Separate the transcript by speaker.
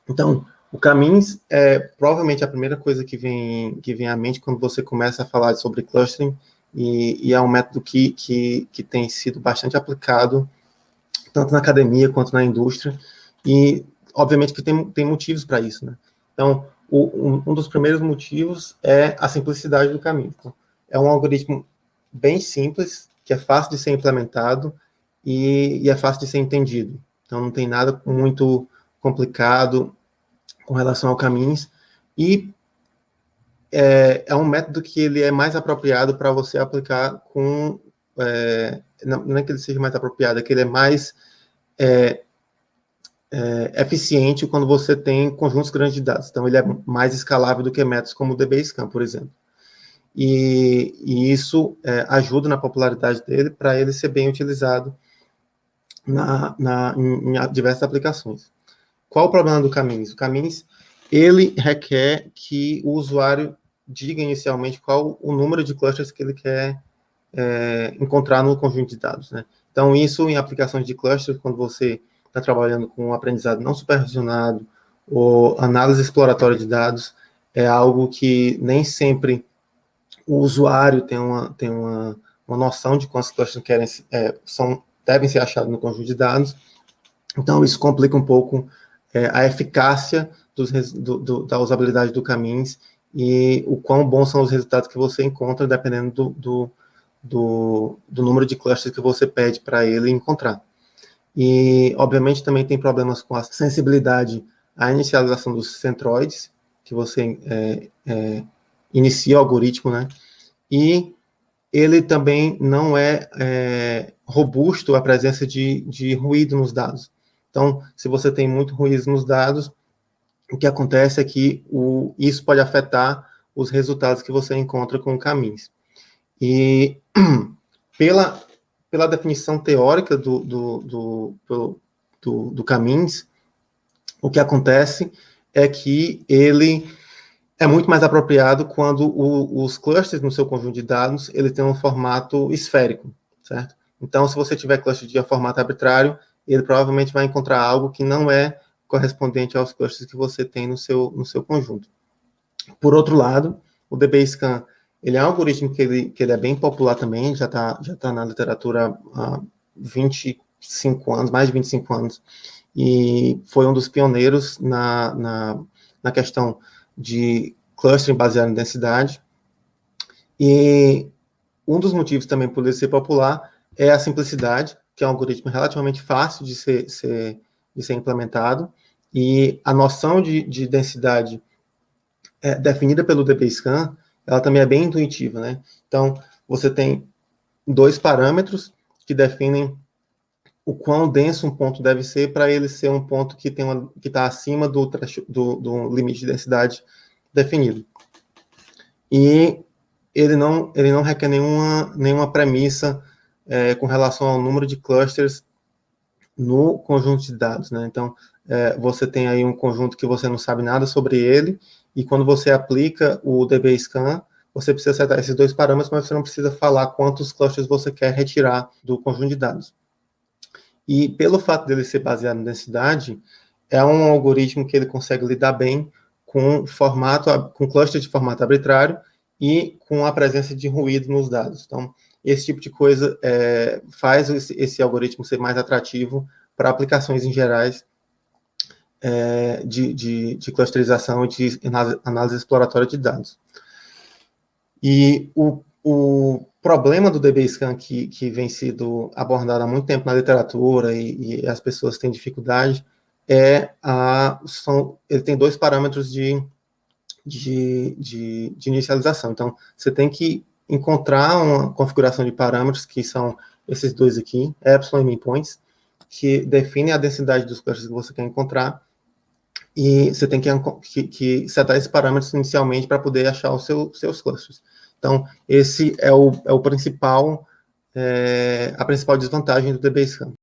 Speaker 1: Então, o Caminhos é provavelmente a primeira coisa que vem à mente quando você começa a falar sobre clustering, e é um método que tem sido bastante aplicado, tanto na academia quanto na indústria, e obviamente que tem motivos para isso, né? Então, um dos primeiros motivos é a simplicidade do caminho. Então, é um algoritmo bem simples, que é fácil de ser implementado e é fácil de ser entendido. Então, não tem nada muito complicado com relação ao caminhos, e é um método que ele é mais apropriado para você aplicar com... não é que ele seja mais apropriado, é que ele é mais eficiente quando você tem conjuntos grandes de dados. Então, ele é mais escalável do que métodos como o DBSCAN, por exemplo. E isso ajuda na popularidade dele, para ele ser bem utilizado em diversas aplicações. Qual o problema do Caminhos? O Caminhos, ele requer que o usuário diga inicialmente qual o número de clusters que ele quer encontrar no conjunto de dados, né? Então, isso em aplicações de clusters, quando você está trabalhando com um aprendizado não supervisionado ou análise exploratória de dados, é algo que nem sempre o usuário tem uma noção de quantos clusters devem ser achados no conjunto de dados. Então, isso complica um pouco a eficácia da usabilidade do Caminhos e o quão bons são os resultados que você encontra, dependendo do número de clusters que você pede para ele encontrar. E, obviamente, também tem problemas com a sensibilidade à inicialização dos centroides, que você inicia o algoritmo, né? E ele também não é robusto à presença de ruído nos dados. Então, se você tem muito ruído nos dados, o que acontece é que isso pode afetar os resultados que você encontra com o Caminhos. E pela definição teórica do Caminhos, o que acontece é que ele é muito mais apropriado quando os clusters no seu conjunto de dados ele tem um formato esférico, certo? Então, se você tiver cluster de formato arbitrário, ele provavelmente vai encontrar algo que não é correspondente aos clusters que você tem no seu conjunto. Por outro lado, o DBSCAN, ele é um algoritmo que ele é bem popular também, já tá na literatura há 25 anos, mais de 25 anos, e foi um dos pioneiros na questão de clustering baseado em densidade. E um dos motivos também por ele ser popular é a simplicidade, que é um algoritmo relativamente fácil de ser implementado, e a noção de densidade definida pelo DBSCAN, ela também é bem intuitiva, né? Então, você tem 2 parâmetros que definem o quão denso um ponto deve ser para ele ser um ponto que está acima do limite de densidade definido. E ele não requer nenhuma premissa com relação ao número de clusters no conjunto de dados, né? Então, você tem aí um conjunto que você não sabe nada sobre ele, e quando você aplica o DBSCAN, você precisa setar esses 2 parâmetros, mas você não precisa falar quantos clusters você quer retirar do conjunto de dados. E pelo fato dele ser baseado em densidade, é um algoritmo que ele consegue lidar bem com cluster de formato arbitrário e com a presença de ruído nos dados. Então, esse tipo de coisa faz esse algoritmo ser mais atrativo para aplicações em gerais de clusterização e de análise exploratória de dados. E o problema do DBSCAN que vem sido abordado há muito tempo na literatura e as pessoas têm dificuldade ele tem 2 parâmetros de inicialização. Então, você tem que encontrar uma configuração de parâmetros que são esses 2 aqui, epsilon e min points, que definem a densidade dos clusters que você quer encontrar, e você tem que setar esses parâmetros inicialmente para poder achar os seus clusters. Então, esse é a principal desvantagem do DBSCAN.